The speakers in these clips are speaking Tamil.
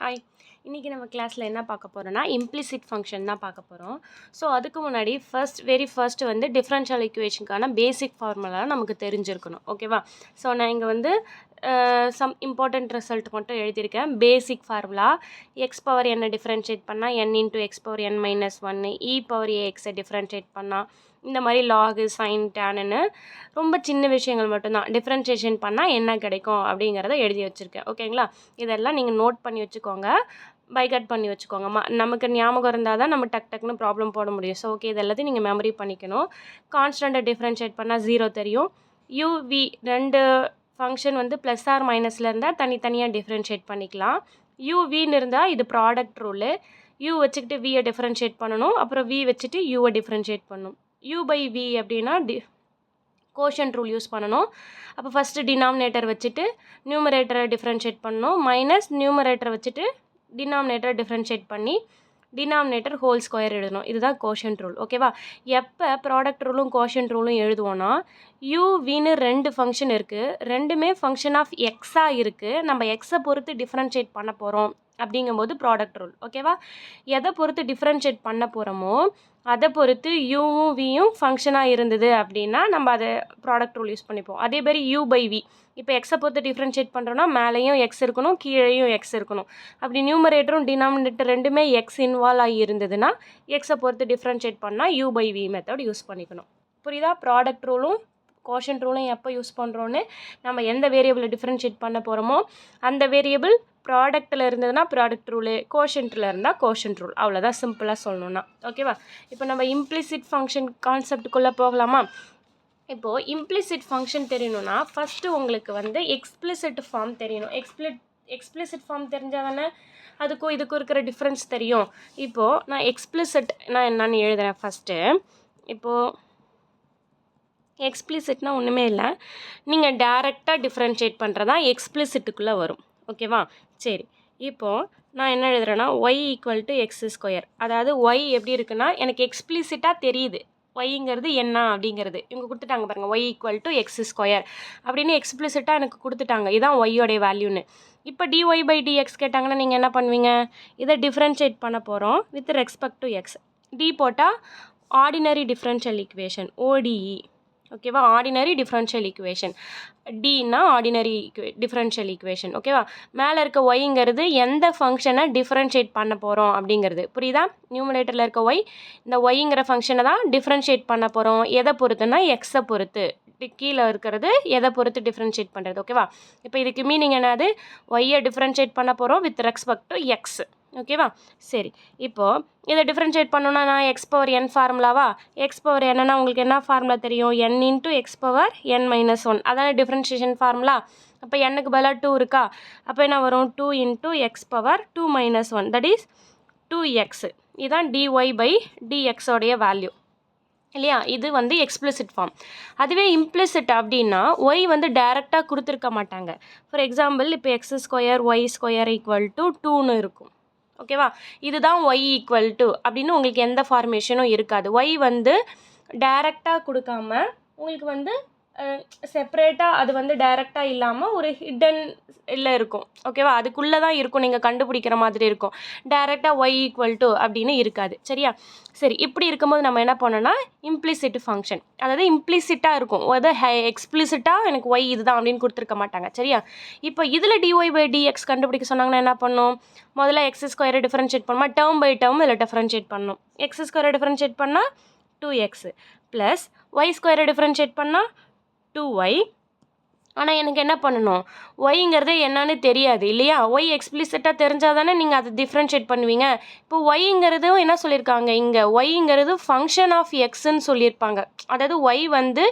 ஹாய். இன்றைக்கி நம்ம கிளாஸில் என்ன பார்க்க போகிறோன்னா இம்ப்ளிசிட் ஃபங்க்ஷன் தான் பார்க்க போகிறோம். ஸோ அதுக்கு முன்னாடி வெரி ஃபர்ஸ்ட் வந்து டிஃப்ரென்ஷியல் ஈக்குவேஷனுக்கான பேசிக் ஃபார்முலா நமக்கு தெரிஞ்சிருக்கணும். ஓகேவா? ஸோ நான் இங்கே வந்து சம் இம்பார்ட்டண்ட் ரிசல்ட் மட்டும் எழுதியிருக்கேன். பேசிக் ஃபார்முலா எக்ஸ் பவர் என்னை டிஃப்ரென்ஷியேட் பண்ணால் n into X power n minus ஒன்று இ பவர் ஏஎக்ஸை டிஃப்ரென்ஷியேட் பண்ணால் இந்த மாதிரி லாகு சைன் டேனுன்னு ரொம்ப சின்ன விஷயங்கள் மட்டும்தான் டிஃப்ரென்ஷியேஷன் பண்ணால் என்ன கிடைக்கும் அப்படிங்கிறத எழுதி வச்சுருக்கேன். ஓகேங்களா? இதெல்லாம் நீங்கள் நோட் பண்ணி வச்சுக்கோங்க, பைகட் பண்ணி வச்சுக்கோங்க. நமக்கு ஞாபகம் இருந்தால் தான் நம்ம டக்குன்னு ப்ராப்ளம் போட முடியும். ஸோ ஓகே, இது எல்லாத்தையும் நீங்கள் மெமரி பண்ணிக்கணும். கான்ஸ்டண்ட்டை டிஃப்ரென்ஷியேட் பண்ணால் 0 தெரியும். யூவி ரெண்டு ஃபங்க்ஷன் வந்து ப்ளஸ் ஆர் மைனஸில் இருந்தால் தனித்தனியாக டிஃப்ரென்ஷியேட் பண்ணிக்கலாம். யூவின்னு இருந்தால் இது ப்ராடக்ட் ரூலு. யூ வச்சுக்கிட்டு வியை டிஃப்ரென்ஷியேட் பண்ணணும், அப்புறம் வி வச்சுட்டு யூவை டிஃப்ரென்ஷியேட் பண்ணணும். யூ பை வி அப்படின்னா கோஷன்ட் ரூல் யூஸ் பண்ணணும். அப்போ ஃபஸ்ட்டு டினாமினேட்டர் வச்சுட்டு நியூமரேட்டரை டிஃப்ரென்ஷியேட் பண்ணணும், மைனஸ் நியூமரேட்டரை வச்சுட்டு டினாமினேட்டரை டிஃப்ரென்ஷியேட் பண்ணி டினாமினேட்டர் ஹோல் ஸ்கொயர் எழுதணும். இதுதான் கோஷன்ட் ரூல். ஓகேவா? எப்போ ப்ராடக்ட் ரூலும் கோஷன்ட் ரூலும் எழுதுவோன்னா யூவின்னு ரெண்டு ஃபங்க்ஷன் இருக்குது, ரெண்டுமே ஃபங்க்ஷன் ஆஃப் எக்ஸாக இருக்குது, நம்ம எக்ஸை பொறுத்து டிஃப்ரென்ஷியேட் பண்ண போகிறோம் அப்படிங்கும்போது ப்ராடக்ட் ரூல். ஓகேவா? எதை பொறுத்து டிஃப்ரென்ஷியேட் பண்ண போகிறோமோ அதை பொறுத்து யூவும் வியும் ஃபங்க்ஷனாக இருந்தது அப்படின்னா நம்ம அதை ப்ராடக்ட் ரூல் யூஸ் பண்ணிப்போம். அதே மாதிரி யூ பை வி, இப்போ எக்ஸை பொறுத்து டிஃப்ரென்ஷியேட் பண்ணுறோன்னா மேலேயும் எக்ஸ் இருக்கணும், கீழேயும் எக்ஸ் இருக்கணும். அப்படி நியூமரேட்டரும் டினாமினேட்டர் ரெண்டுமே எக்ஸ் இன்வால்வ் ஆகி இருந்ததுன்னா எக்ஸை பொறுத்து டிஃப்ரென்ஷியேட் பண்ணால் U by V method use பண்ணிக்கணும். புரியுதா? ப்ராடக்ட் ரூலும் கோஷன்ட் ரூலும் எப்போ யூஸ் பண்ணுறோன்னு நம்ம எந்த வேரியபிளை டிஃப்ரென்ஷியேட் பண்ண போகிறோமோ அந்த வேரியபிள் ப்ராடக்ட்டில் இருந்ததுன்னா ப்ராடக்ட் ரூலு, கோஷன்ட்டில் இருந்தால் கோஷன்ட் ரூல். அவ்வளோதான், சிம்பிளாக சொல்லணுன்னா. ஓகேவா? இப்போ நம்ம இம்ப்ளிசிட் ஃபங்க்ஷன் கான்செப்டுக்குள்ளே போகலாமா? இப்போது இம்ப்ளிசிட் ஃபங்க்ஷன் தெரியணும்னா ஃபஸ்ட்டு உங்களுக்கு வந்து எக்ஸ்பிளிசிட் ஃபார்ம் தெரியணும். எக்ஸ்பிளிசிட் ஃபார்ம் தெரிஞ்சால் தானே அதுக்கும் இதுக்கும் இருக்கிற டிஃப்ரென்ஸ் தெரியும். இப்போது நான் எக்ஸ்பிளிசிட் நான் என்னன்னு எழுதுகிறேன் ஃபஸ்ட்டு. இப்போது எக்ஸ்பிளிசிட்னா ஒன்றுமே இல்லை, நீங்கள் டேரெக்டாக டிஃப்ரென்ஷியேட் பண்ணுறதா எக்ஸ்பிளிசிட்டுக்குள்ளே வரும். ஓகேவா? சரி, இப்போது நான் என்ன எழுதுறேன்னா y equal to X square. அதாவது ஒய் எப்படி இருக்குன்னா எனக்கு எக்ஸ்பிளிசிட்டாக தெரியுது ஒய்ங்கிறது என்ன அப்படிங்கிறது. இவங்க கொடுத்துட்டாங்க பாருங்கள், Y equal to X square அப்படின்னு எக்ஸ்பிளிசிட்டாக எனக்கு கொடுத்துட்டாங்க. இதுதான் ஒய்யோடைய வேல்யூன்னு. இப்போ டிஒய் பை டிஎக்ஸ் கேட்டாங்கன்னா நீங்கள் என்ன பண்ணுவீங்க? இதை டிஃப்ரென்ஷியேட் பண்ண போகிறோம் with respect to x. D போட்டால் ஆர்டினரி டிஃப்ரென்ஷியல் ஈக்குவேஷன், ஓடிஇ. ஓகேவா? Ordinary differential equation. டின்னா ஆர்டினரி டிஃப்ரென்ஷியல் ஈக்குவேஷன். ஓகேவா? மேலே இருக்க ஒய்ங்கிறது எந்த ஃபங்க்ஷனை டிஃப்ரென்ஷியேட் பண்ண போகிறோம் அப்படிங்கிறது. புரியுதா? நியூமரேட்டரில் இருக்க ஒய், இந்த ஒய்ங்கிற ஃபங்க்ஷனை தான் டிஃப்ரென்ஷியேட் பண்ண போகிறோம். எதை பொறுத்துன்னா எக்ஸை பொறுத்து. கீழே இருக்கிறது எதை பொறுத்து டிஃப்ரென்ஷியேட் பண்ணுறது. ஓகேவா? இப்போ இதுக்கு மீனிங் என்னது? ஒய்யை டிஃப்ரென்ஷியேட் பண்ண போகிறோம் வித் ரெஸ்பெக்ட் டு எக்ஸ். ஓகேவா? சரி, இப்போது இதை டிஃப்ரென்ஷியேட் பண்ணணுன்னா நான் எக்ஸ் பவர் என் ஃபார்முலாவா? எக்ஸ் பவர் என்னன்னா உங்களுக்கு என்ன ஃபார்முலா தெரியும்? n into X power n minus one, அதான டிஃப்ரென்ஷியேஷன் ஃபார்முலா. அப்போ என்னுக்கு பதிலாக 2 இருக்கா? அப்போ என்ன வரும்? 2 into X power 2 minus one, that is 2x. இதுதான் dy பை dxோடைய வேல்யூ இல்லையா? இது வந்து எக்ஸ்பிளிசிட் ஃபார்ம். அதுவே இம்ப்ளிசிட் அப்படின்னா ஒய் வந்து டைரெக்டாக கொடுத்துருக்க மாட்டாங்க. ஃபார் எக்ஸாம்பிள் இப்போ X square Y square equal to 2ன்னு இருக்கும். ஓகேவா? இதுதான் ஒய் ஈக்குவல் டு அப்படின்னு உங்களுக்கு எந்த ஃபார்மேஷனும் இருக்காது. ஒய் வந்து டைரெக்டாக கொடுக்காம உங்களுக்கு வந்து செப்பரேட்டாக அது வந்து டைரெக்டாக இல்லாமல் ஒரு ஹிடன் இல்லை இருக்கும். ஓகேவா? அதுக்குள்ளே தான் இருக்கும், நீங்கள் கண்டுபிடிக்கிற மாதிரி இருக்கும். டைரெக்டாக ஒய் ஈக்குவல் டு அப்படின்னு இருக்காது. சரியா? சரி, இப்படி இருக்கும்போது நம்ம என்ன பண்ணோன்னா இம்ப்ளிசிட் ஃபங்க்ஷன், அதாவது இம்ப்ளிசிட்டாக இருக்கும். அதாவது எக்ஸ்பிளிசிட்டாக எனக்கு ஒய் இதுதான் அப்படின்னு கொடுத்துருக்க மாட்டாங்க. சரியா? இப்போ இதில் டிஒய் பை டிஎக்ஸ் கண்டுபிடிக்க சொன்னாங்கன்னா என்ன பண்ணும்? முதல்ல எக்ஸ் ஸ்கொயரை டிஃப்ரென்ஷியேட் பண்ணுமா, டேர்ம் பை டேர்ம் இதில் டிஃப்ரென்ஷியேட் பண்ணணும். எக்ஸ் ஸ்கொயரை டிஃப்ரென்ஷியேட் பண்ணால் 2x ப்ளஸ் ஒய் ஸ்கொயரை டிஃப்ரென்ஷியேட் பண்ணால் 2y. ஆனால் எனக்கு என்ன பண்ணணும்? ஒய்ங்கிறது என்னன்னு தெரியாது இல்லையா? ஒய் எக்ஸ்பிளிசிட்டாக தெரிஞ்சால் தானே நீங்கள் அதை டிஃப்ரென்ஷியேட் பண்ணுவீங்க. இப்போ ஒய்ங்கிறதும் என்ன சொல்லியிருக்காங்க இங்கே? ஒய்ங்கிறது ஃபங்க்ஷன் ஆஃப் எக்ஸ்ன்னு சொல்லியிருப்பாங்க. அதாவது ஒய் வந்து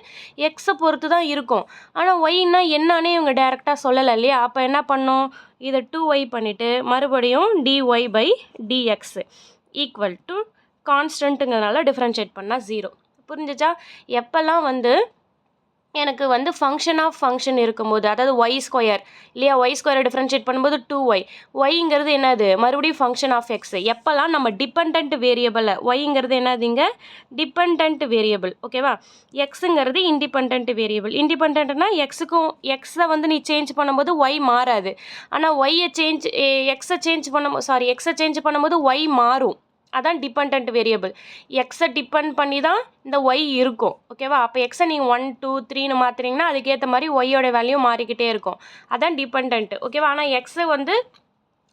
எக்ஸை பொறுத்து தான் இருக்கும். ஆனால் ஒய்னா என்னன்னே இவங்க டேரெக்டாக சொல்லலை இல்லையா? அப்போ என்ன பண்ணும்? இதை 2y பண்ணிவிட்டு மறுபடியும் dy by dx equal to கான்ஸ்டன்ட்டுங்கிறதுனால டிஃப்ரென்ஷியேட் பண்ணால் 0. புரிஞ்சிச்சா? எப்போல்லாம் வந்து எனக்கு வந்து ஃபங்க்ஷன் ஆஃப் ஃபங்க்ஷன் இருக்கும்போது அதாவது ஒய் ஸ்கொயர் இல்லையா, ஒய் ஸ்கொயரை டிஃப்ரென்ஷியேட் பண்ணும்போது 2y, ஒய்ங்கிறது என்னது மறுபடியும் ஃபங்க்ஷன் ஆஃப் எக்ஸ். எப்போல்லாம் நம்ம டிபெண்ட் வேரியபிள், ஒய்ங்கிறது என்னதுங்க டிபெண்ட் வேரியபிள், ஓகேவா. எக்ஸுங்கிறது இண்டிபெண்ட் வேரியபிள். இண்டிபெண்ட்னா எக்ஸுக்கும் எக்ஸை வந்து நீ சேஞ்ச் பண்ணும்போது ஒய் மாறாது, ஆனால் எக்ஸை சேஞ்ச் பண்ணும்போது ஒய் மாறும். அதான் டிபெண்ட் வேரியபிள். எக்ஸை டிபெண்ட் பண்ணி தான் இந்த ஒய் இருக்கும், ஓகேவா. அப்போ எக்ஸை நீங்கள் 1 2 3ன்னு மாற்றுறீங்கன்னா அதுக்கேற்ற மாதிரி ஒய்யோட வேல்யூ மாறிக்கிட்டே இருக்கும். அதான் டிபெண்ட், ஓகேவா. ஆனால் எக்ஸை வந்து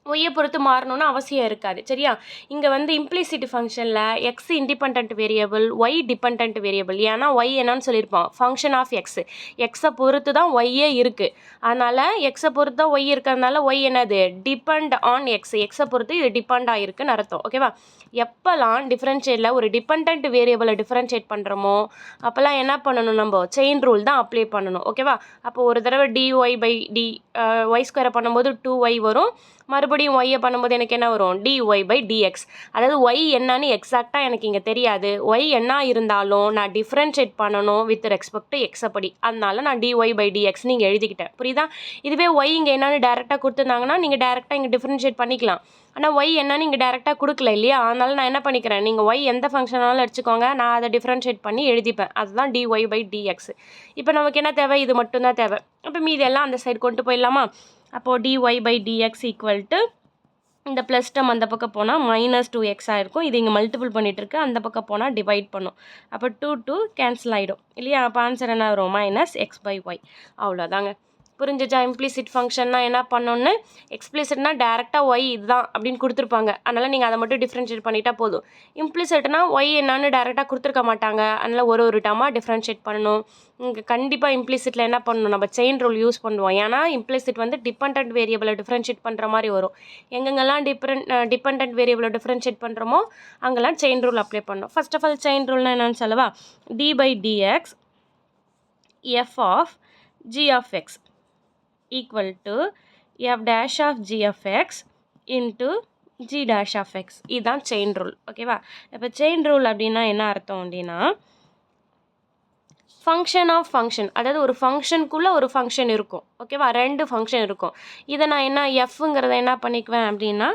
ஒய்யை பொறுத்து மாறணும்னு அவசியம் இருக்காது, சரியா. இங்கே வந்து இம்ப்ளிசிட் ஃபங்க்ஷனில் X independent variable, Y dependent variable. ஏன்னா ஒய் என்னன்னு சொல்லியிருப்போம் ஃபங்க்ஷன் ஆஃப் எக்ஸை பொறுத்து தான் ஒய்யே இருக்குது. அதனால் எக்ஸை பொறுத்து தான் ஒய் இருக்கிறதுனால ஒய் என்னது டிபெண்ட் ஆன் எக்ஸை பொறுத்து இது டிபெண்ட் ஆகிருக்குன்னு அர்த்தம், ஓகேவா. எப்போல்லாம் டிஃப்ரென்ஷியேட்டில் ஒரு டிபெண்ட் வேரியபிளை டிஃப்ரென்ஷியேட் பண்ணுறோமோ அப்போல்லாம் என்ன பண்ணணும், நம்ம செயின் ரூல் தான் அப்ளை பண்ணணும், ஓகேவா. அப்போ ஒரு தடவை ஒய் ஸ்கொயரை பண்ணும்போது 2y வரும், மறுபடியும் ஒய்யை பண்ணும்போது எனக்கு என்ன வரும் dy/dx. அதாவது ஒய் என்னன்னு எக்ஸாக்டாக எனக்கு இங்கே தெரியாது, ஒய் என்ன இருந்தாலும் நான் டிஃப்ரென்ஷியேட் பண்ணணும் வித் ரெஸ்பெக்ட் டு எக்ஸை படி, அதனால நான் dy/dxன்னு இங்கே எழுதிக்கிட்டேன், புரியுதா. இதுவே ஒய் இங்கே என்னன்னு டேரெக்டாக கொடுத்துருந்தாங்கன்னா நீங்கள் டேரெக்டாக இங்கே டிஃப்ரென்ஷியேட் பண்ணிக்கலாம். ஆனால் ஒய் என்னன்னு இங்கே டேரெக்டாக கொடுக்கல இல்லையா, அதனால நான் என்ன பண்ணிக்கிறேன், நீங்கள் ஒய் எந்த ஃபங்க்ஷனாலும் எடுத்துக்கோங்க, நான் அதை டிஃப்ரென்ஷியேட் பண்ணி எழுதிப்பேன், அதுதான் dy/dx. இப்போ நமக்கு என்ன தேவை, இது மட்டும்தான் தேவை. அப்போ மீதி எல்லாம் அந்த சைடு கொண்டு போயிடலாமா. அப்போது dy/dx ஈக்குவல் டு இந்த ப்ளஸ் டம் அந்த பக்கம் போனால் -2x ஆகிருக்கும், இது இங்கே மல்டிபிள் பண்ணிகிட்ருக்கு, அந்த பக்கம் போனால் டிவைட் பண்ணும். அப்போ 2 கேன்சல் ஆகிடும் இல்லையா. அப்போ ஆன்சர் என்ன வரும் -x/y. அவ்வளோதாங்க, புரிஞ்சிச்சா. இம்ப்ளிசிட் ஃபங்க்ஷன்னா என்ன பண்ணணுன்னு, எக்ஸ்பிளிசிட்னா டேரெக்டாக ஒய் இதுதான் அப்படின்னு கொடுத்துருப்பாங்க, அதனால் நீங்கள் அதை மட்டும் டிஃப்ரென்ஷியேட் பண்ணிட்டா போதும். இம்ப்ளிசிட்னா ஒய் என்னன்னு டேரெக்டாக கொடுத்துருக்க மாட்டாங்க, அதனால் ஒரு டேர்மாக டிஃப்ரென்ஷியேட் பண்ணணும். இங்கே கண்டிப்பாக இம்ப்ளிசிட்டில் என்ன பண்ணணும், நம்ம செயின் ரூல் யூஸ் பண்ணுவோம். ஏன்னா இம்ப்ளிசிட் வந்து டிபெண்ட் வேரியபிளை டிஃப்ரென்ஷியேட் பண்ணுற மாதிரி வரும். எங்கெங்கெல்லாம் டிபெண்ட் வேரியபிளை டிஃப்ரென்ஷியேட் பண்ணுறோமோ அங்கெல்லாம் செயின் ரூல் அப்ளை பண்ணணும். ஃபர்ஸ்ட் ஆஃப் ஆல் செயின் ரூல்னால் என்னென்னு சொல்லவா. d/dx f of g of x equal to f dash of g of x into g dash of x. இதுதான் செயின் ரூல், ஓகேவா. இப்போ செயின் ரூல் அப்படின்னா என்ன அர்த்தம் அப்படின்னா, ஃபங்க்ஷன் ஆஃப் ஃபங்க்ஷன், அதாவது ஒரு ஃபங்க்ஷனுக்குள்ளே ஒரு ஃபங்க்ஷன் இருக்கும், ஓகேவா. 2 ஃபங்க்ஷன் இருக்கும். இதை நான் என்ன எஃப்ங்கிறத என்ன பண்ணிக்குவேன் அப்படின்னா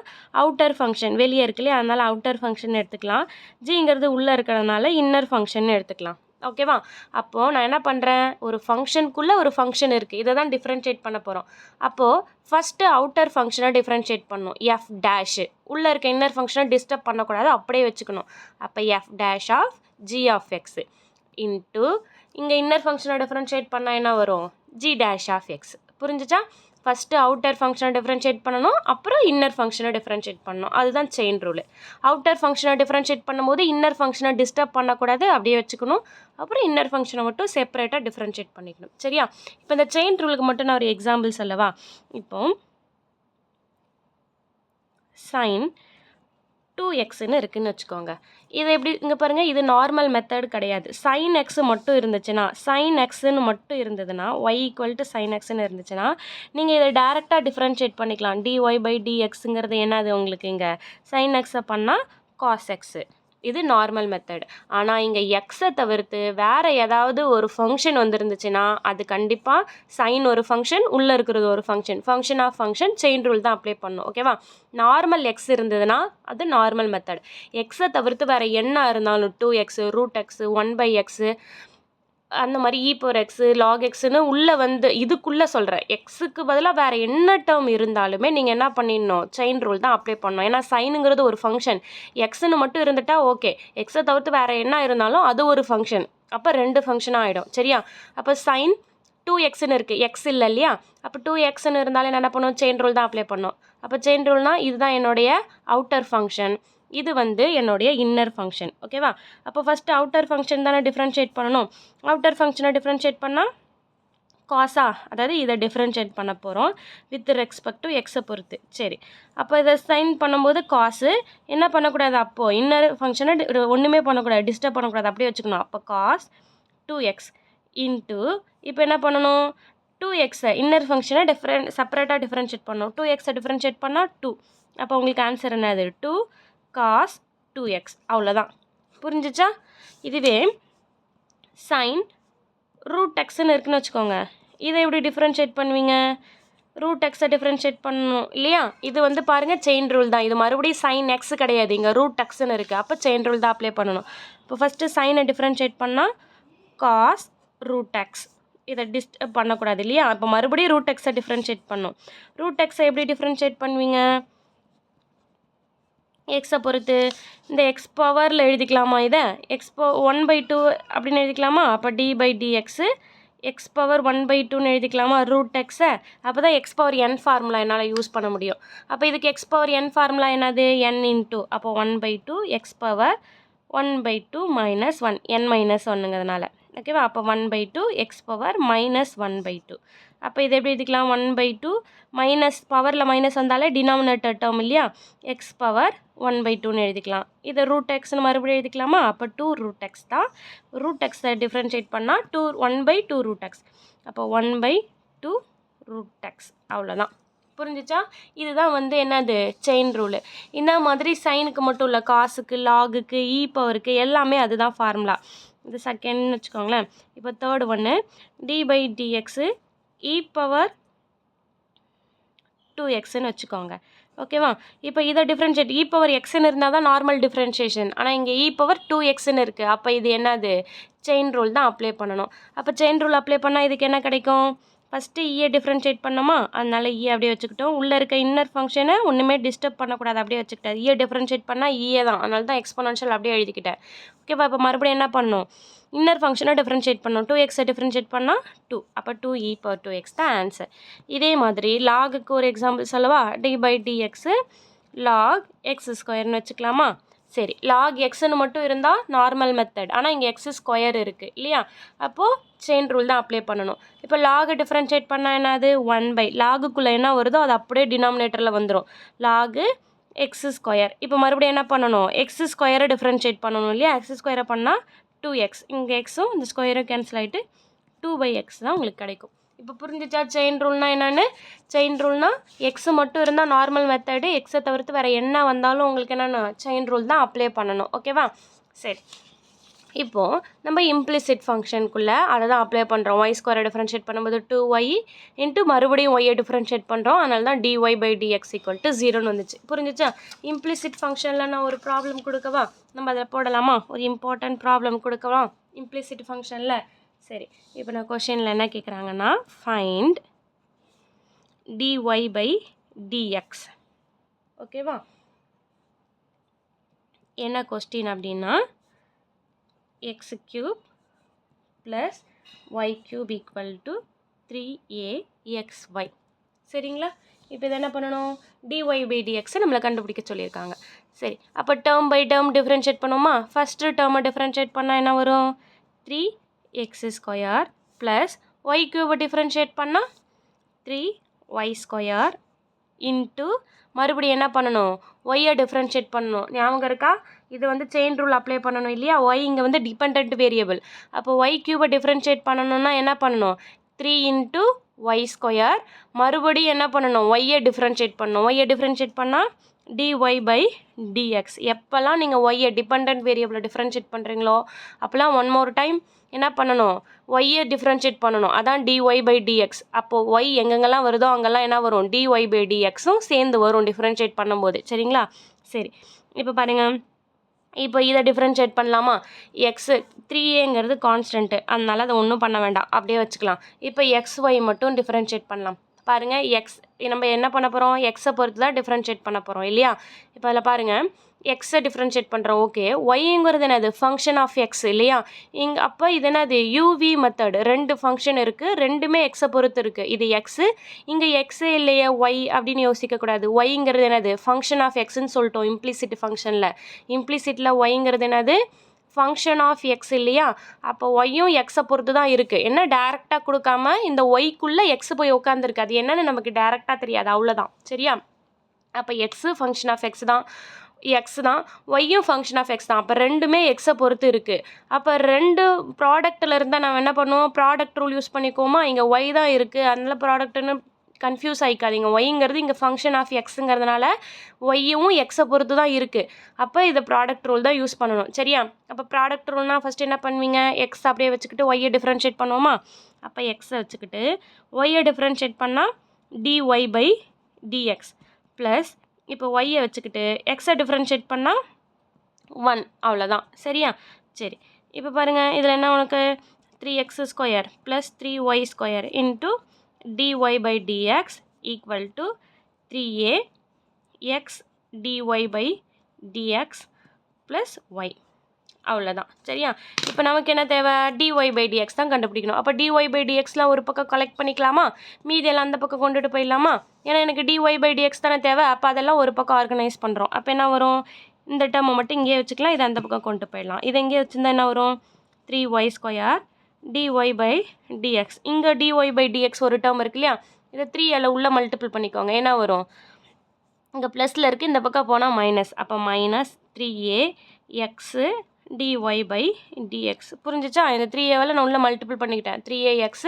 அவுட்டர் ஃபங்க்ஷன், வெளியே இருக்கு இல்லையா, அதனால் அவுட்டர் ஃபங்க்ஷன் எடுத்துக்கலாம். ஜிங்கிறது உள்ளே இருக்கிறதுனால இன்னர் ஃபங்க்ஷன் எடுத்துக்கலாம், ஓகேவா. அப்போது நான் என்ன பண்ணுறேன், ஒரு ஃபங்க்ஷனுக்குள்ளே ஒரு ஃபங்க்ஷன் இருக்குது, இதை தான் டிஃப்ரென்ஷியேட் பண்ண போகிறோம். அப்போது ஃபஸ்ட்டு அவுட்டர் ஃபங்க்ஷனை டிஃப்ரென்ஷியேட் பண்ணணும், எஃப் டேஷு. உள்ளே இருக்க இன்னர் ஃபங்க்ஷனை டிஸ்டர்ப் பண்ணக்கூடாது, அப்படியே வச்சுக்கணும். அப்போ f dash of g of x into இங்கே இன்னர் ஃபங்க்ஷனை டிஃப்ரென்ஷியேட் பண்ணால் என்ன வரும் ஜி டேஷ் ஆஃப் எக்ஸ். புரிஞ்சிச்சா. ஃபஸ்ட்டு அவுட்டர் ஃபங்க்ஷனை டிஃப்ரென்ஷியேட் பண்ணணும், அப்புறம் இன்னர் ஃபங்க்ஷனை டிஃப்ரென்ஷியேட் பண்ணணும், அதுதான் செயின் ரூலு. அவுட்டர் ஃபங்க்ஷனை டிஃப்ரென்ஷியேட் பண்ணும்போது இன்னர் ஃபங்க்ஷனை டிஸ்டர்ப் பண்ணக்கூடாது, அப்படியே வச்சுக்கணும். அப்புறம் இன்னர் ஃபங்க்ஷனை மட்டும் செப்பரேட்டாக டிஃப்ரென்ஷியேட் பண்ணிக்கணும், சரியா. இப்போ இந்த செயின் ரூலுக்கு மட்டும் நான் ஒரு எக்ஸாம்பிள் சொல்லவா. இப்போ sin 2xன்னு இருக்குதுன்னு வச்சுக்கோங்க. இது எப்படி இங்கே பாருங்கள், இது நார்மல் மெத்தட் கிடையாது. sin x மட்டும் இருந்துச்சுன்னா, sin xன்னு மட்டும் இருந்ததுன்னா, y ஈக்குவல் டு sin xன்னு இருந்துச்சுன்னா நீங்கள் இதை டேரெக்டாக டிஃப்ரென்ஷியேட் பண்ணிக்கலாம். dy/dxங்கிறது என்னது உங்களுக்கு இங்கே sin xை பண்ணால் cos x. இது நார்மல் மெத்தட். ஆனால் இங்கே எக்ஸை தவிர்த்து வேறு ஏதாவது ஒரு ஃபங்க்ஷன் வந்துருந்துச்சுன்னா அது கண்டிப்பாக சைன் ஒரு ஃபங்க்ஷன், உள்ளே இருக்கிறது ஒரு function of function, chain rule தான் அப்ளை பண்ணணும், ஓகேவா. நார்மல் எக்ஸ் இருந்ததுன்னா அது நார்மல் மெத்தட். எக்ஸை தவிர்த்து வேறு என்ன இருந்தாலும் 2x, √x, 1/x அந்த மாதிரி e⁴x, log xன்னு உள்ளே வந்து இதுக்குள்ளே சொல்கிறேன். எக்ஸுக்கு பதிலாக வேறு என்ன டேர்ம் இருந்தாலுமே நீங்கள் என்ன பண்ணிடணும், செயின் ரூல் தான் அப்ளை பண்ணணும். ஏன்னா சைனுங்கிறது ஒரு ஃபங்க்ஷன், எக்ஸுன்னு மட்டும் இருந்துட்டால் ஓகே, எக்ஸை தவிர்த்து வேறு என்ன இருந்தாலும் அது ஒரு ஃபங்க்ஷன், அப்போ 2 ஃபங்க்ஷனாக ஆகிடும், சரியா. அப்போ சைன் 2xன்னு இருக்குது, எக்ஸ் இல்லை இல்லையா. அப்போ 2xன்னு இருந்தாலும் என்ன பண்ணுவோம், செயின் ரூல் தான் அப்ளை பண்ணோம். அப்போ செயின் ரூல்னால் இதுதான் என்னுடைய அவுட்டர் ஃபங்க்ஷன், இது வந்து என்னுடைய இன்னர் ஃபங்க்ஷன், ஓகேவா. அப்போ ஃபஸ்ட்டு அவுட்டர் ஃபங்க்ஷன் தானே டிஃப்ரென்ஷியேட் பண்ணணும். அவுட்டர் ஃபங்க்ஷனை டிஃப்ரென்ஷியேட் பண்ணால் காஸா, அதாவது இதை டிஃப்ரென்ஷியேட் பண்ண போகிறோம் வித் ரெஸ்பெக்ட் டு எக்ஸை பொறுத்து. சரி, அப்போ இதை சைன் பண்ணும்போது காசு என்ன பண்ணக்கூடாது, அப்போது இன்னர் ஃபங்க்ஷனை ஒன்றுமே பண்ணக்கூடாது, டிஸ்டர்ப் பண்ணக்கூடாது, அப்படியே வச்சுக்கணும். அப்போ காஸ் 2x இன்ட்டு இப்போ என்ன பண்ணணும், 2xை இன்னர் ஃபங்க்ஷனை செப்பரேட்டாக டிஃப்ரென்ஷியேட் பண்ணணும். 2xை டிஃப்ரென்ஷியேட் பண்ணால் 2. அப்போ உங்களுக்கு ஆன்சர் என்னது 2 cos 2x. அவ்வளோதான், புரிஞ்சிச்சா. இதுவே sin ரூட் எக்ஸ்ன்னு இருக்குன்னு வச்சுக்கோங்க. இதை எப்படி டிஃப்ரென்ஷியேட் பண்ணுவீங்க? ரூட் எக்ஸை டிஃப்ரென்ஷியேட் பண்ணணும் இல்லையா? இது வந்து பாருங்கள் செயின் ரூல் தான். இது மறுபடியும் சைன் எக்ஸ் கிடையாது, இங்கே ரூட் எக்ஸ்ன்னு இருக்குது. அப்போ செயின் ரூல் தான் அப்ளை பண்ணணும். இப்போ ஃபஸ்ட்டு சைனை டிஃப்ரென்ஷியேட் பண்ணால் காஸ் ரூட் எக்ஸ், இதை டிஸ்டர்ப் பண்ணக்கூடாது இல்லையா? அப்போ மறுபடியும் ரூட் எக்ஸை டிஃப்ரென்ஷியேட் பண்ணணும். ரூட் எக்ஸை எப்படி டிஃப்ரென்ஷியேட் பண்ணுவீங்க? எக்ஸை பொறுத்து இந்த எக்ஸ் பவரில் எழுதிக்கலாமா? இதை எக்ஸ் 1/2 அப்படின்னு எழுதிக்கலாமா? அப்போ d by d x x power 1/2ன்னு எழுதிக்கலாமா ரூட் எக்ஸை? அப்போ தான் எக்ஸ் பவர் என் ஃபார்முலா என்னால் யூஸ் பண்ண முடியும். அப்போ இதுக்கு எக்ஸ் பவர் என் ஃபார்முலா என்னது? என் இன்ட்டு, அப்போ 1/2 எக்ஸ் பவர் 1/2 மைனஸ் 1 என் மைனஸ் ஒன்றுங்கிறதுனால ஓகேவா? அப்போ 1/2 எக்ஸ் பவர் மைனஸ் 1/2. அப்போ இது எப்படி எழுதிக்கலாம்? 1/2 மைனஸ் பவரில் மைனஸ் வந்தாலே டினாமினேட்டர் டேர்ம் இல்லையா? எக்ஸ் பவர் 1/2ன்னு எழுதிக்கலாம். இதை ரூட் எக்ஸ்னு மறுபடியும் எழுதிக்கலாமா? அப்போ 2 ரூட் எக்ஸ் தான். ரூட் எக்ஸை டிஃப்ரென்ஷியேட் பண்ணால் 1/2 ரூட் எக்ஸ். அப்போ 1/2 ரூட் எக்ஸ், அவ்வளோதான். புரிஞ்சிச்சா? இதுதான் வந்து என்னது செயின் ரூலு. இந்த மாதிரி சைனுக்கு மட்டும் இல்லை, காசுக்கு, லாகுக்கு, இ பவருக்கு எல்லாமே அதுதான் ஃபார்முலா. இது செகண்ட்னு வச்சுக்கோங்களேன். இப்போ தேர்டு ஒன்று d by d x e power 2xன்னு வச்சுக்கோங்க. ஓகேவா? இப்போ இதை டிஃப்ரென்ஷியேட் இ பவர் எக்ஸ்ன்னு இருந்தால் தான் நார்மல் டிஃப்ரென்ஷியேஷன். ஆனால் இங்கே இ பவர் 2xன்னு இருக்குது. அப்போ இது என்னது செயின் ரூல் தான் அப்ளை பண்ணணும். அப்போ செயின் ரூல் அப்ளை பண்ணால் இதுக்கு என்ன கிடைக்கும்? ஃபஸ்ட்டு ஈயை டிஃப்ரென்ஷியேட் பண்ணோமா? அதனால் ஈயை அப்படியே வச்சுக்கிட்டோம். உள்ளே இருக்க இன்னர் ஃபங்க்ஷனை ஒன்றுமே டிஸ்டர்ப் பண்ணக்கூடாது, அப்படியே வச்சுக்கிட்டேன். ஈயை டிஃப்ரென்ஷியேட் பண்ணால் ஈயே தான், அதனால தான் எக்ஸ்பொனென்ஷியல் அப்படியே எழுதிக்கிட்டேன். ஓகேவா? இப்போ மறுபடியும் என்ன பண்ணணும்? இன்னர் ஃபங்க்ஷனை டிஃப்ரென்ஷியேட் பண்ணணும். 2xை டிஃப்ரென்ஷியேட் பண்ணால் 2, அப்போ 2e பவர் 2x தான் ஆன்சர். இதே மாதிரி லாகுக்கு ஒரு எக்ஸாம்பிள் சொல்லவா? D by DX log X ஸ்கொயர்னு வச்சுக்கலாமா? சரி, லாக் எக்ஸ்ன்னு மட்டும் இருந்தால் நார்மல் மெத்தட், ஆனால் இங்கே எக்ஸ் ஸ்கொயர் இருக்குது இல்லையா? அப்போது செயின் ரூல் தான் அப்ளை பண்ணணும். இப்போ லாகு டிஃப்ரென்ஷியேட் பண்ணால் என்னது? 1/, லாகுக்குள்ளே என்ன வருதோ அது அப்படியே டினாமினேட்டரில் வந்துடும். Log X square. இப்போ மறுபடியும் என்ன பண்ணணும்? எக்ஸ் ஸ்கொயரை டிஃப்ரென்ஷியேட் பண்ணணும் இல்லையா? எக்ஸ் ஸ்கொயரை பண்ணால் 2x, இங்கே எக்ஸும் இந்த ஸ்கொயரும் கேன்சல் ஆகிட்டு 2/x தான் உங்களுக்கு கிடைக்கும். இப்போ புரிஞ்சிச்சா செயின் ரூல்னால் என்னென்னு? செயின் ரூல்னால் எக்ஸு மட்டும் இருந்தால் நார்மல் மெத்தடு, எக்ஸை தவிர்த்து வேறு என்ன வந்தாலும் உங்களுக்கு என்னென்ன செயின் ரூல் தான் அப்ளை பண்ணணும். ஓகேவா? சரி, இப்போது நம்ம இம்ப்ளிசிட் ஃபங்க்ஷனுக்குள்ளே அதை தான் அப்ளை பண்ணுறோம். ஒய் ஸ்கொயரை டிஃப்ரென்ஷியேட் பண்ணும்போது 2y இன்ட்டு மறுபடியும் ஒய்யை டிஃப்ரென்ஷியேட் பண்ணுறோம். அதனால தான் dy பை dx = 0ன்னு வந்துச்சு. புரிஞ்சிச்சா? இம்ப்ளிசிட் ஃபங்க்ஷனில் நான் ஒரு ப்ராப்ளம் கொடுக்கவா? நம்ம அதில் போடலாமா? ஒரு இம்பார்ட்டன்ட் ப்ராப்ளம் கொடுக்கவா இம்ப்ளிசிட் ஃபங்க்ஷனில்? சரி, இப்போ நான் கொஷினில் என்ன கேட்குறாங்கன்னா, ஃபைண்ட் dy பை dx. ஓகேவா? என்ன கொஸ்டின் அப்படின்னா, x cube plus y cube equal to 3axy. சரிங்களா? இப்போ இதை என்ன பண்ணணும்? dy by dx நம்மளை கண்டுபிடிக்க சொல்லியிருக்காங்க. சரி, அப்போ டேர்ம் பை டேர்ம் டிஃப்ரென்ஷியேட் பண்ணுவோமா? ஃபஸ்ட்டு டேர்மை டிஃப்ரென்ஷியேட் பண்ணால் என்ன வரும்? 3x² plus y cube differentiate பண்ணால் 3y² இன்ட்டு மறுபடியும் என்ன பண்ணணும்? ஒய்யை டிஃப்ரென்ஷியேட் பண்ணணும். ஞாபகம் இருக்கா? இது வந்து செயின் ரூல் அப்ளை பண்ணணும் இல்லையா? ஒய் இங்கே வந்து டிபெண்ட் வேரியபிள். அப்போ ஒய் கியூபை டிஃப்ரென்ஷியேட் பண்ணணும்னா என்ன பண்ணணும்? 3 இன்ட்டு y². மறுபடியும் என்ன பண்ணணும்? ஒய்யை டிஃப்ரென்ஷியேட் பண்ணணும். ஒய்யை டிஃப்ரென்ஷியேட் பண்ணால் dy பை dx. எப்போல்லாம் நீங்கள் ஒய்யை டிபெண்ட் வேரியபிளை டிஃப்ரென்ஷியேட் பண்ணுறீங்களோ அப்போல்லாம் ஒன் மோர் டைம் என்ன பண்ணணும்? ஒய்யை டிஃப்ரென்ஷியேட் பண்ணணும். அதான் dy பை dx. அப்போது ஒய் எங்கெங்கெல்லாம் வருதோ அங்கெல்லாம் என்ன வரும்? dy பை dxும் சேர்ந்து வரும் டிஃப்ரென்ஷியேட் பண்ணும்போது. சரிங்களா? சரி, இப்போ பாருங்கள், இப்போ இதை டிஃப்ரென்ஷியேட் பண்ணலாமா? எக்ஸு 3aங்கிறது கான்ஸ்டன்ட்டு, அதனால அதை ஒன்றும் பண்ண வேண்டாம், அப்படியே வச்சுக்கலாம். இப்போ xy மட்டும் டிஃப்ரென்ஷியேட் பண்ணலாம். பாருங்கள், எக்ஸ் நம்ம என்ன பண்ண போகிறோம்? எக்ஸை பொறுத்து தான் டிஃப்ரென்ஷியேட் பண்ண போகிறோம் இல்லையா? இப்போ அதில் பாருங்கள், எக்ஸை டிஃப்ரென்ஷியேட் பண்ணுறோம். ஓகே, ஒய்ங்கிறது என்னது? ஃபங்க்ஷன் ஆஃப் எக்ஸ் இல்லையா? இங்கே அப்போ இது என்னது? UV method. ரெண்டு ஃபங்க்ஷன் இருக்குது, ரெண்டுமே எக்ஸை பொறுத்து இருக்குது. இது எக்ஸு, இங்கே எக்ஸே இல்லையா ஒய் அப்படின்னு யோசிக்கக்கூடாது. ஒய்ங்கிறது என்னது? ஃபங்க்ஷன் ஆஃப் எக்ஸ்ன்னு சொல்லிட்டோம் இம்ப்ளிசிட் ஃபங்க்ஷனில். இம்ப்ளிசிட்டில் ஒய்ங்கிறது என்னது? ஃபங்க்ஷன் ஆஃப் எக்ஸ் இல்லையா? அப்போ ஒய்யும் எக்ஸை பொறுத்து தான் இருக்குது. என்ன டேரெக்டாக கொடுக்காம இந்த ஒய்க்குள்ளே எக்ஸு போய் உட்காந்துருக்கு, அது என்னன்னு நமக்கு டேரெக்டாக தெரியாது, அவ்வளோதான். சரியா? அப்போ எக்ஸு ஃபங்க்ஷன் ஆஃப் எக்ஸ் தான், எக்ஸ் தான், ஒய்யும் ஃபங்க்ஷன் ஆஃப் எக்ஸ் தான். அப்போ ரெண்டுமே எக்ஸை பொறுத்து இருக்குது. அப்போ ரெண்டு ப்ராடக்ட்டில் இருந்தால் நம்ம என்ன பண்ணுவோம்? ப்ராடக்ட் ரூல் யூஸ் பண்ணிக்குவோமா? இங்கே ஒய் தான் இருக்குது, அதனால ப்ராடக்ட்டுன்னு கன்ஃபியூஸ் ஆகிக்காதீங்க. ஒய்ங்கிறது இங்கே ஃபங்க்ஷன் ஆஃப் எக்ஸுங்கிறதுனால ஒய்யும் எக்ஸை பொறுத்து தான் இருக்குது. அப்போ இதை ப்ராடக்ட் ரூல் தான் யூஸ் பண்ணணும். சரியா? அப்போ ப்ராடக்ட் ரூல்னால் ஃபஸ்ட்டு என்ன பண்ணுவீங்க? எக்ஸ் அப்படியே வச்சுக்கிட்டு ஒய்யை டிஃப்ரென்ஷியேட் பண்ணுவோமா? அப்போ எக்ஸை வச்சுக்கிட்டு ஒய்யை டிஃப்ரென்ஷியேட் பண்ணால் dy பை dx ப்ளஸ் இப்போ ஒய்யை வச்சுக்கிட்டு எக்ஸை டிஃப்ரென்ஷியேட் பண்ணால் 1 அவ்வளோதான். சரியா? சரி, இப்போ பாருங்கள் இதில் என்ன உனக்கு 3x square plus 3y square into dy by dx equal to 3a x dy by dx plus y அவ்வளோதான். சரியா? இப்போ நமக்கு என்ன தேவை? dy பை dx தான் கண்டுபிடிக்கணும். அப்போ dy பை dxலாம் ஒரு பக்கம் கலெக்ட் பண்ணிக்கலாமா? மீதியெல்லாம் அந்த பக்கம் கொண்டுட்டு போயிடலாமா? ஏன்னா எனக்கு dy பை dx தானே தேவை. அப்போ அதெல்லாம் ஒரு பக்கம் ஆர்கனைஸ் பண்ணுறோம். அப்போ என்ன வரும்? இந்த டேர்மை மட்டும் இங்கேயே வச்சுக்கலாம், இதை அந்த பக்கம் கொண்டு போயிடலாம். இதை இங்கேயே வச்சுருந்தா என்ன வரும்? 3y square dy by dx. இங்கே dy பை dx ஒரு டேர்ம் இருக்கு இல்லையா? இதை 3 உள்ள மல்டிபிள் பண்ணிக்கோங்க. என்ன வரும்? இங்கே ப்ளஸில் இருக்குது, இந்த பக்கம் போனால் மைனஸ். அப்போ minus 3a X dy by dx. புரிஞ்சிச்சா? இந்த 3a நான் உள்ள மல்டிபிள் பண்ணிக்கிட்டேன். 3ax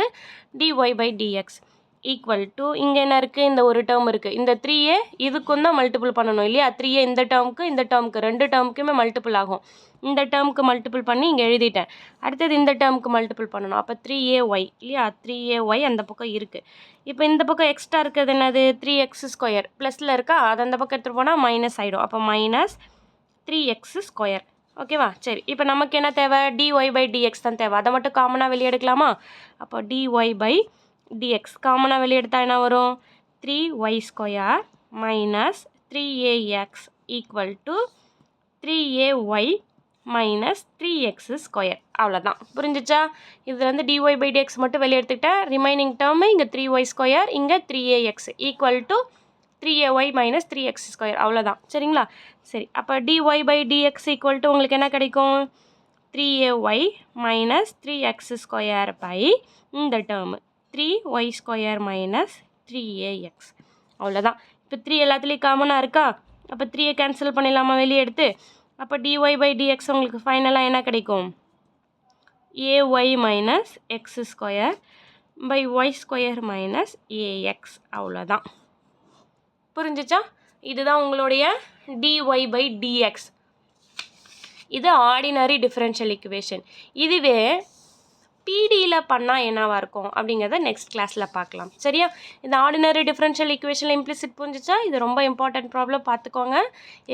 dy by dx equal to இங்கே என்ன இருக்குது? இந்த ஒரு டேர்ம் இருக்குது. இந்த 3a இதுக்கும் தான் மல்டிபிள் பண்ணணும் இல்லையா? 3a இந்த டேர்முக்கு ரெண்டு டேர்முக்குமே மல்டிபிள் ஆகும். இந்த டேர்முக்கு மல்டிபிள் பண்ணி இங்கே எழுதிட்டேன். அடுத்தது இந்த டேர்முக்கு மல்டிபிள் பண்ணணும். அப்போ 3ay இல்லையா? 3ay அந்த பக்கம் இருக்குது. இப்போ இந்த பக்கம் எக்ஸ்ட்ரா இருக்கிறது என்னது? 3x ஸ்கொயர் ப்ளஸில் இருக்கா? அது அந்த பக்கம் எடுத்துகிட்டு போனால் மைனஸ் ஆகிடும். அப்போ மைனஸ் 3x ஸ்கொயர். ஓகேவா? சரி, இப்போ நமக்கு என்ன தேவை? dy பை dx தான் தேவை. அதை மட்டும் காமனாக வெளியே எடுக்கலாமா? அப்போ dy பை dx காமனாக வெளியே எடுத்தால் என்ன வரும்? 3y ஸ்கொயர் minus 3ax equal to 3ay minus 3x square. அவ்வளோதான். புரிஞ்சிச்சா? இதுலேருந்து dy பை dx மட்டும் வெளியே எடுத்துக்கிட்டேன். ரிமைனிங் டேர்மு இங்கே 3y ஸ்கொயர், இங்கே 3ax equal to 3ay minus 3x square. அவ்வளோதான். சரிங்களா? சரி, அப்போ dy by dx equal to உங்களுக்கு என்ன கிடைக்கும்? 3ay minus 3x square by இந்த டேர்மு 3y ஸ்கொயர் மைனஸ் 3ax. அவ்வளோதான். இப்போ 3 எல்லாத்துலேயும் காமனாக இருக்கா? அப்போ 3ஐ கேன்சல் பண்ணிடலாமா வெளியே எடுத்து? அப்போ dy பை dx உங்களுக்கு ஃபைனலாக என்ன கிடைக்கும்? ay minus x square by y square minus ax. அவ்வளோதான். புரிஞ்சிச்சா? இதுதான் உங்களுடைய dy பை dx. இது ஆர்டினரி டிஃபரன்ஷியல் ஈக்குவேஷன். இதுவே பிடியில் பண்ணால் என்னவாக இருக்கும் அப்படிங்கிறத நெக்ஸ்ட் கிளாஸில் பார்க்கலாம். சரியா? இந்த ஆர்டினரி டிஃபரன்ஷியல் ஈக்குவேஷனில் இம்ப்ளிசிட் புரிஞ்சிச்சா? இது ரொம்ப இம்பார்ட்டன்ட் ப்ராப்ளம், பார்த்துக்கோங்க.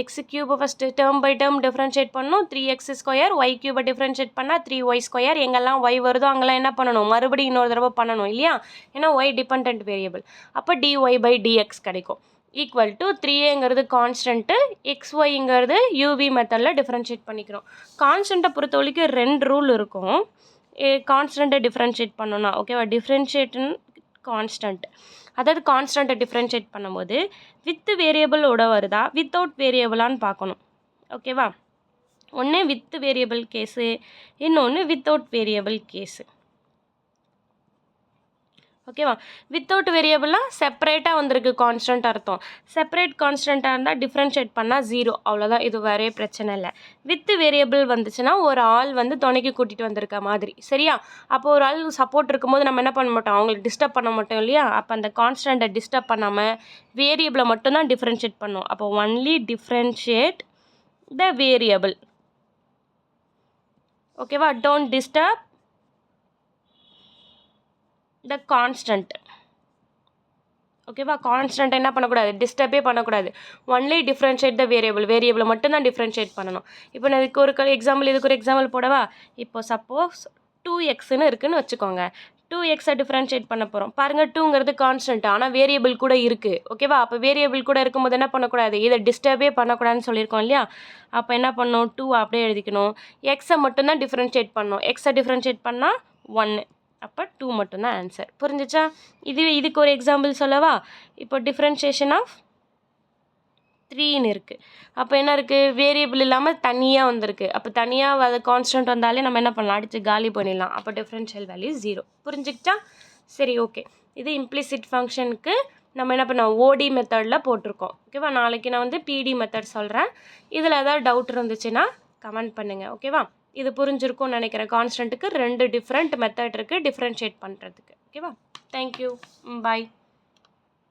எக்ஸ் கியூபை first term by term differentiate பண்ணணும். 3x ஸ்கொயர் ஒய் கியூபை டிஃப்ரென்ஷியேட் பண்ணால் 3y ஸ்கொயர். எங்கெல்லாம் ஒய் வருதோ அங்கெல்லாம் என்ன பண்ணணும்? மறுபடியும் இன்னொரு தடவை பண்ணணும் இல்லையா? ஏன்னா ஒய் டிபெண்ட் வேரியபிள். அப்போ dy பை dx கிடைக்கும். ஈக்குவல் டு 3aங்கிறது கான்ஸ்டன்ட்டு, xyங்கிறது யூவி மெத்தடில் டிஃப்ரென்ஷியேட் பண்ணிக்கிறோம். கான்ஸ்டண்ட்டை பொறுத்த வரைக்கும் 2 ரூல் இருக்கும். கான்ஸ்டண்ட்டை டிஃப்ரென்ஷியேட் பண்ணணும்னா ஓகேவா? டிஃப்ரென்ஷியேட்னு கான்ஸ்டன்ட், அதாவது கான்ஸ்டண்ட்டை டிஃப்ரென்ஷியேட் பண்ணும்போது வித் வேரியபிளோட வருதா வித்தவுட் வேரியபிளான்னு பார்க்கணும். ஓகேவா? ஒன்று வித் வேரியபிள் கேஸு, இன்னொன்று வித்தவுட் வேரியபிள் கேஸு. ஓகேவா? வித்தவுட் வேரியபிளாக செப்பரேட்டாக வந்திருக்கு கான்ஸ்டன்ட் அர்த்தம். செப்பரேட் கான்ஸ்டண்ட்டாக இருந்தால் டிஃப்ரென்ஷியேட் பண்ணால் 0, அவ்வளோதான். இது வேறே பிரச்சனை இல்லை. வித் வேரியபிள் வந்துச்சுன்னா ஒரு ஆள் வந்து துணைக்கு கூட்டிகிட்டு வந்திருக்க மாதிரி. சரியா? அப்போ ஒரு ஆள் சப்போர்ட் இருக்கும்போது நம்ம என்ன பண்ண மாட்டோம்? அவங்களுக்கு டிஸ்டர்ப் பண்ண மாட்டோம் இல்லையா? அப்போ அந்த கான்ஸ்டண்ட்டை டிஸ்டர்ப் பண்ணாமல் வேரியபிளை மட்டும்தான் டிஃப்ரென்ஷியேட் பண்ணும். அப்போ ஒன்லி டிஃப்ரென்ஷியேட் த வேரியபிள். ஓகேவா? Don't disturb the constant. ஓகேவா? கான்ஸ்டன்ட் என்ன பண்ணக்கூடாது? டிஸ்டர்பே பண்ணக்கூடாது. ஒன்லி டிஃப்ரென்ஷியேட் த வேரியபிளை மட்டும்தான் டிஃப்ரென்ஷியேட் பண்ணணும். இப்போ நான் இதுக்கு ஒரு எக்ஸாம்பிள், இதுக்கு ஒரு எக்ஸாம்பிள் போடவா? இப்போ சப்போஸ் 2xன்னு இருக்குன்னு வச்சுக்கோங்க. 2xை டிஃப்ரென்ஷியேட் பண்ண போகிறோம். பாருங்கள், 2ங்கிறது கான்ஸ்டன்ட், ஆனால் வேரியபிள் கூட இருக்குது. ஓகேவா? அப்போ வேரியபிள் கூட இருக்கும்போது என்ன பண்ணக்கூடாது? இதை டிஸ்டர்பே பண்ணக்கூடாதுன்னு சொல்லியிருக்கோம் இல்லையா? அப்போ என்ன பண்ணணும்? 2 அப்படியே எழுதிக்கணும். எக்ஸை மட்டும்தான் டிஃப்ரென்ஷியேட் பண்ணணும். எக்ஸை டிஃப்ரென்ஷியேட் பண்ணால் 1, அப்போ 2 மட்டும்தான் ஆன்சர். புரிஞ்சிச்சா? இதுக்கு ஒரு எக்ஸாம்பிள் சொல்லவா? இப்போ டிஃப்ரென்ஷியேஷன் ஆஃப் 3ன்னு இருக்குது. அப்போ என்ன இருக்குது? வேரியபிள் இல்லாமல் தனியாக வந்திருக்கு. அப்போ தனியாக அது கான்ஸ்டன்ட் வந்தாலே நம்ம என்ன பண்ணலாம்? அடித்து காலி பண்ணிடலாம். அப்போ டிஃப்ரென்ஷியல் வேல்யூ 0. புரிஞ்சுக்கிட்டா? சரி, ஓகே. இது இம்ப்ளிசிட் ஃபங்க்ஷனுக்கு நம்ம என்ன பண்ணோம்? ஓடி மெத்தடில் போட்டிருக்கோம். ஓகேவா? நாளைக்கு நான் வந்து பிடி மெத்தட் சொல்கிறேன். இதில் ஏதாவது டவுட் இருந்துச்சுன்னா கமெண்ட் பண்ணுங்கள். ஓகேவா? இது புரிஞ்சிருக்கும்னு நினைக்கிறேன். கான்ஸ்டன்ட்டுக்கு 2 டிஃப்ரெண்ட் மெத்தட் இருக்குது டிஃப்ரென்ஷியேட் பண்ணுறதுக்கு. ஓகேவா? தேங்க்யூ. பாய்.